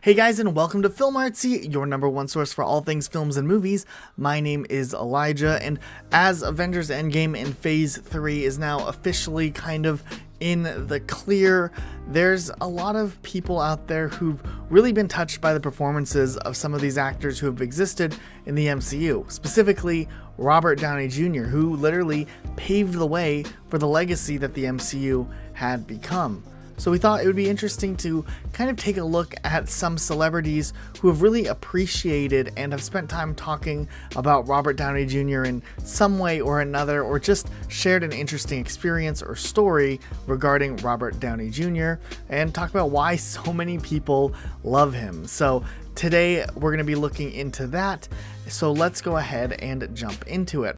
Hey guys, and welcome to Film Artsy, your number one source for all things films and movies. My name is Elijah, and as Avengers Endgame in Phase 3 is now officially kind of in the clear, there's a lot of people out there who've really been touched by the performances of some of these actors who have existed in the MCU, specifically Robert Downey Jr., who literally paved the way for the legacy that the MCU had become. So we thought it would be interesting to kind of take a look at some celebrities who have really appreciated and have spent time talking about Robert Downey Jr. in some way or another, or just shared an interesting experience or story regarding Robert Downey Jr. and talk about why so many people love him. So today we're going to be looking into that. So let's go ahead and jump into it.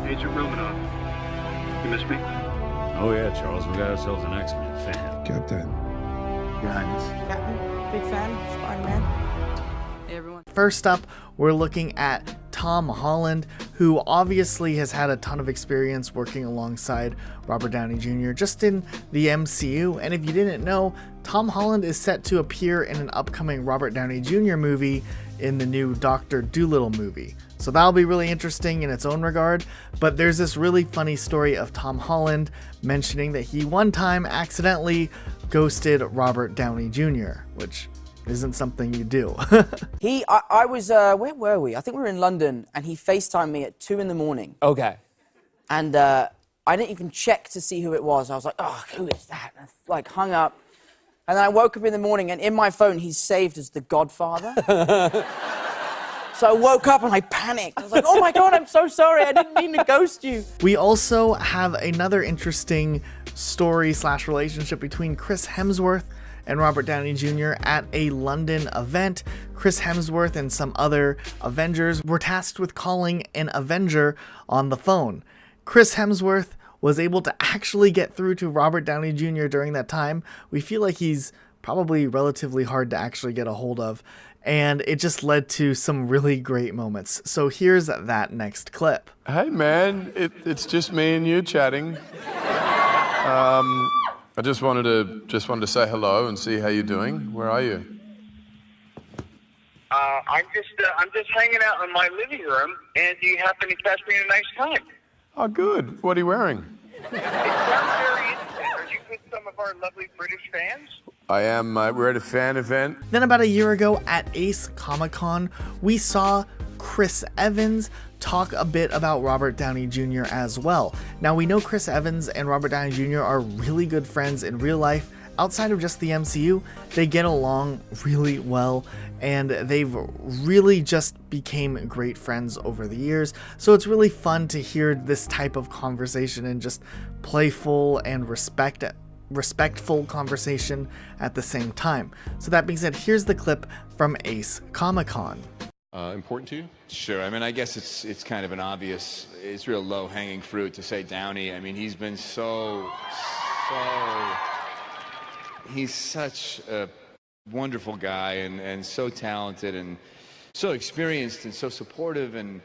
Agent Romanoff, you miss me? Oh yeah, Charles, we got ourselves an X-Men fan. Captain. Your Highness. Captain, big fan, Spider-Man. Hey everyone. First up, we're looking at Tom Holland, who obviously has had a ton of experience working alongside Robert Downey Jr. just in the MCU. And if you didn't know, Tom Holland is set to appear in an upcoming Robert Downey Jr. movie in the new Dr. Dolittle movie. So that'll be really interesting in its own regard. But there's this really funny story of Tom Holland mentioning that he one time accidentally ghosted Robert Downey Jr., which isn't something you do. I was, where were we? I think we were in London, and he FaceTimed me at 2 in the morning. Okay. And I didn't even check to see who it was. I was like, oh, who is that? And I hung up. And then I woke up in the morning, and in my phone, he's saved as The Godfather. So I woke up and I panicked. I was like, oh my God, I'm so sorry. I didn't mean to ghost you. We also have another interesting story / relationship between Chris Hemsworth and Robert Downey Jr. at a London event. Chris Hemsworth and some other Avengers were tasked with calling an Avenger on the phone. Chris Hemsworth was able to actually get through to Robert Downey Jr. during that time. We feel like he's probably relatively hard to actually get a hold of, and it just led to some really great moments. So here's that next clip. Hey man, it's just me and you chatting. I just wanted to say hello and see how you're doing. Where are you? I'm just hanging out in my living room, and do you happen to catch me at a nice time? Oh good. What are you wearing? It sounds very interesting. Are you with some of our lovely British fans? I am. We're at a fan event. Then about a year ago at Ace Comic-Con, we saw Chris Evans talk a bit about Robert Downey Jr. as well. Now we know Chris Evans and Robert Downey Jr. are really good friends in real life. Outside of just the MCU, they get along really well, and they've really just became great friends over the years. So it's really fun to hear this type of conversation and just playful and respectful conversation at the same time. So that being said, here's the clip from Ace Comic-Con. Important to you? Sure. I mean, I guess it's kind of an obvious, it's real low-hanging fruit to say Downey. I mean, he's been he's such a wonderful guy and so talented and so experienced and so supportive, and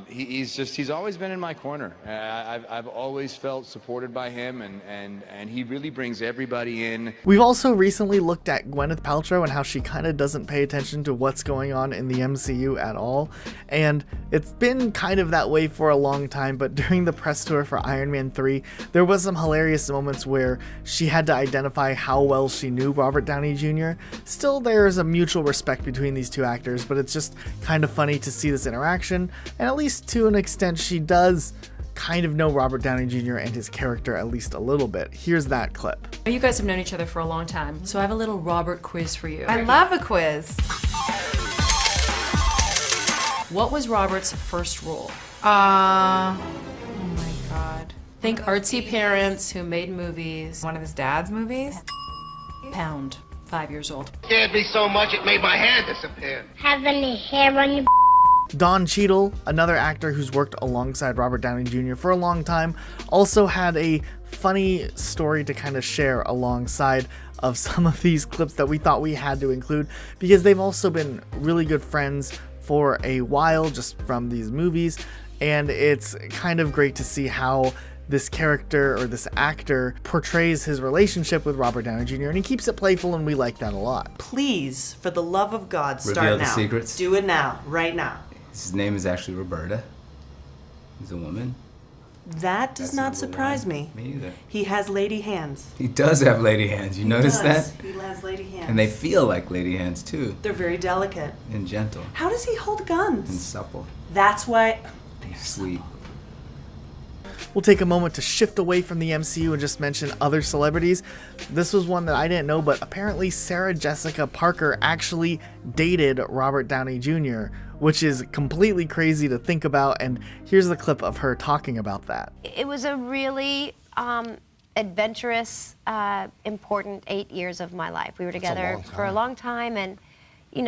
he's always been in my corner. I've always felt supported by him, and he really brings everybody in. We've also recently looked at Gwyneth Paltrow and how she kind of doesn't pay attention to what's going on in the MCU at all, and it's been kind of that way for a long time. But during the press tour for Iron Man 3, there was some hilarious moments where she had to identify how well she knew Robert Downey Jr. Still, there is a mutual respect between these two actors, but it's just kind of funny to see this interaction. And at least to an extent, she does kind of know Robert Downey Jr. and his character at least a little bit. Here's that clip. You guys have known each other for a long time, so I have a little Robert quiz for you. I love a quiz. What was Robert's first role? Oh my God. Think artsy parents who made movies. One of his dad's movies? Pound, 5 years old. Scared me so much it made my hair disappear. Have any hair on your Don Cheadle, another actor who's worked alongside Robert Downey Jr. for a long time, also had a funny story to kind of share alongside of some of these clips that we thought we had to include, because they've also been really good friends for a while just from these movies, and it's kind of great to see how this character or this actor portrays his relationship with Robert Downey Jr. and he keeps it playful, and we like that a lot. Please, for the love of God, start Reveal now. the secrets? Do it now, right now. His name is actually Roberta. He's a woman. That does not surprise me. Me either. He has lady hands. He does have lady hands. You notice that? He has lady hands. And they feel like lady hands too. They're very delicate. And gentle. How does he hold And guns? supple. That's why. Sweet. We'll take a moment to shift away from the MCU and just mention other celebrities. This was one that I didn't know, but apparently Sarah Jessica Parker actually dated Robert Downey Jr., which is completely crazy to think about, and here's the clip of her talking about that. It was a really adventurous, important 8 years of my life. We were together for a long time, and he's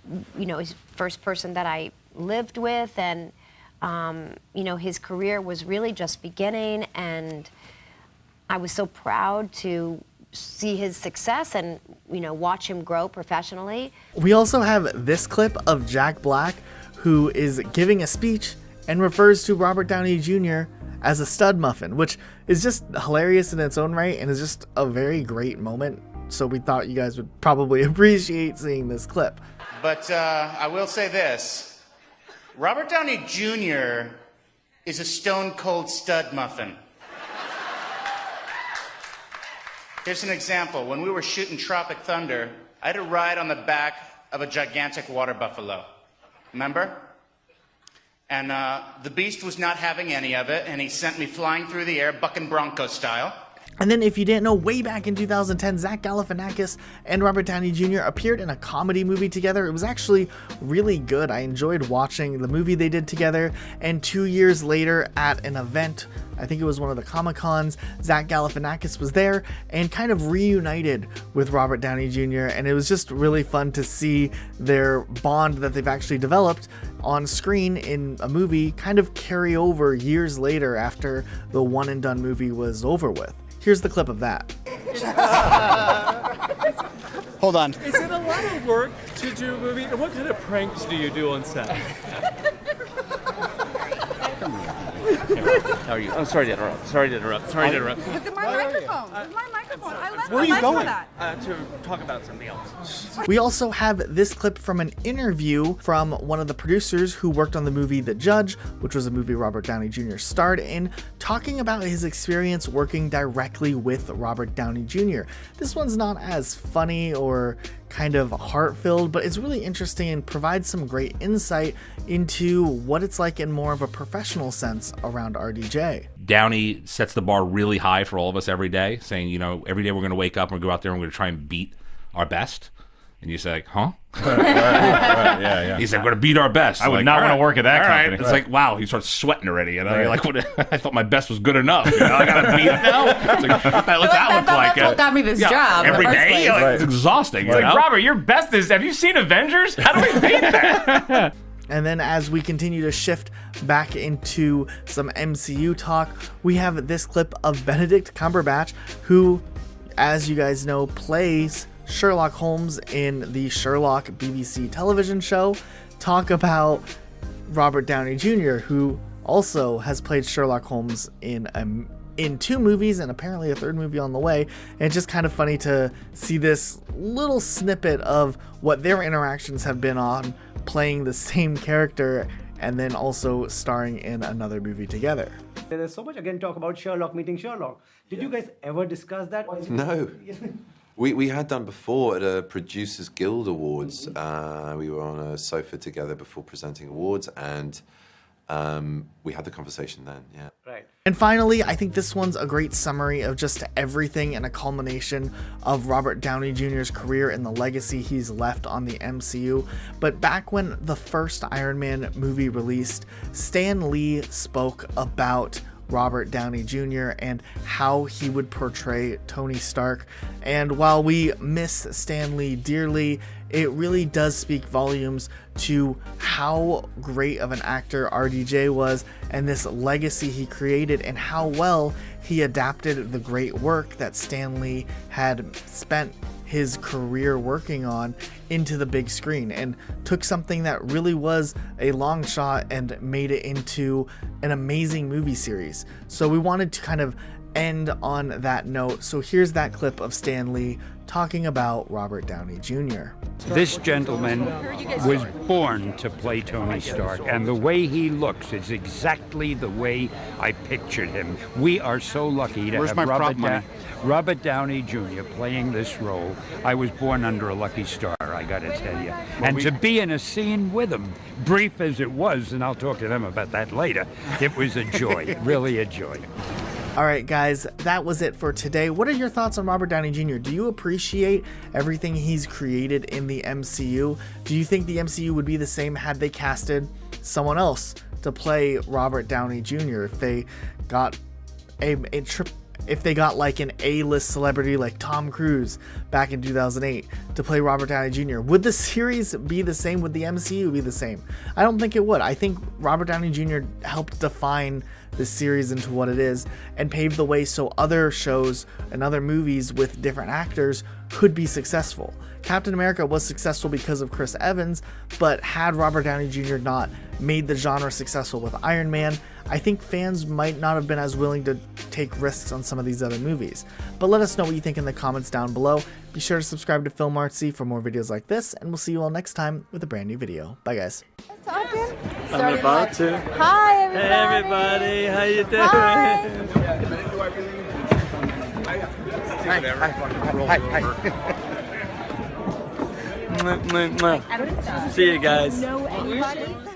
the first person that I lived with, and his career was really just beginning, and I was so proud to see his success and watch him grow professionally. We also have this clip of Jack Black, who is giving a speech and refers to Robert Downey Jr. as a stud muffin, which is just hilarious in its own right and is just a very great moment. So we thought you guys would probably appreciate seeing this clip. But I will say this. Robert Downey Jr. is a stone-cold stud muffin. Here's an example. When we were shooting Tropic Thunder, I had to ride on the back of a gigantic water buffalo. Remember? And the beast was not having any of it, and he sent me flying through the air, bucking Bronco style. And then if you didn't know, way back in 2010, Zach Galifianakis and Robert Downey Jr. appeared in a comedy movie together. It was actually really good. I enjoyed watching the movie they did together. And 2 years later at an event, I think it was one of the Comic-Cons, Zach Galifianakis was there and kind of reunited with Robert Downey Jr. And it was just really fun to see their bond that they've actually developed on screen in a movie kind of carry over years later after the one and done movie was over with. Here's the clip of that. Hold on. Is it a lot of work to do a movie? And what kind of pranks do you do on set? How are you? I'm sorry to interrupt. With my microphone. Where are you going? To talk about something else. We also have this clip from an interview from one of the producers who worked on the movie The Judge, which was a movie Robert Downey Jr. starred in, talking about his experience working directly with Robert Downey Jr. This one's not as funny or kind of heart-filled, but it's really interesting and provides some great insight into what it's like in more of a professional sense around RDJ. Downey sets the bar really high for all of us every day, saying, every day we're going to wake up and we're going to go out there and we're going to try and beat our best. And you say, huh? Yeah. He said, we're going to beat our best. I would not want to work at that company. It's like, wow, he starts sweating already. You're like, what? I thought my best was good enough. I got to beat it now? It's like, what's that look like? That's what got me this job. Every day? It's exhausting. It's like, Robert, your best is, have you seen Avengers? How do we beat that? And then as we continue to shift back into some MCU talk, we have this clip of Benedict Cumberbatch, who, as you guys know, plays Sherlock Holmes in the Sherlock BBC television show, talk about Robert Downey Jr., who also has played Sherlock Holmes in 2 movies and apparently a 3rd movie on the way. And it's just kind of funny to see this little snippet of what their interactions have been on playing the same character and then also starring in another movie together. There's so much talk about Sherlock meeting Sherlock. Did you guys ever discuss that? No. We had done before at a Producers Guild Awards. We were on a sofa together before presenting awards, and we had the conversation then, yeah. Right. And finally, I think this one's a great summary of just everything and a culmination of Robert Downey Jr.'s career and the legacy he's left on the MCU. But back when the first Iron Man movie released, Stan Lee spoke about Robert Downey Jr. and how he would portray Tony Stark. And while we miss Stan Lee dearly, it really does speak volumes to how great of an actor RDJ was and this legacy he created and how well he adapted the great work that Stan Lee had spent his career working on into the big screen and took something that really was a long shot and made it into an amazing movie series. So we wanted to kind of end on that note. So here's that clip of Stan Lee talking about Robert Downey Jr. This gentleman was born to play Tony Stark, and the way he looks is exactly the way I pictured him. We are so lucky to have Robert Downey Jr. playing this role. I was born under a lucky star, I gotta tell you. And to be in a scene with him, brief as it was, and I'll talk to them about that later, it was a joy, really a joy. All right, guys, that was it for today. What are your thoughts on Robert Downey Jr.? Do you appreciate everything he's created in the MCU? Do you think the MCU would be the same had they casted someone else to play Robert Downey Jr.? If they got if they got like an A-list celebrity like Tom Cruise back in 2008 to play Robert Downey Jr., would the series be the same? Would the MCU be the same? I don't think it would. I think Robert Downey Jr. helped define this series into what it is and paved the way so other shows and other movies with different actors could be successful. Captain America was successful because of Chris Evans, but had Robert Downey Jr. not made the genre successful with Iron Man, I think fans might not have been as willing to take risks on some of these other movies. But let us know what you think in the comments down below. Be sure to subscribe to Film Artsy for more videos like this, and we'll see you all next time with a brand new video. Bye, guys. I'm about to. Hi, everybody. Hey, everybody. How you doing? Hi. See you guys. Know anybody?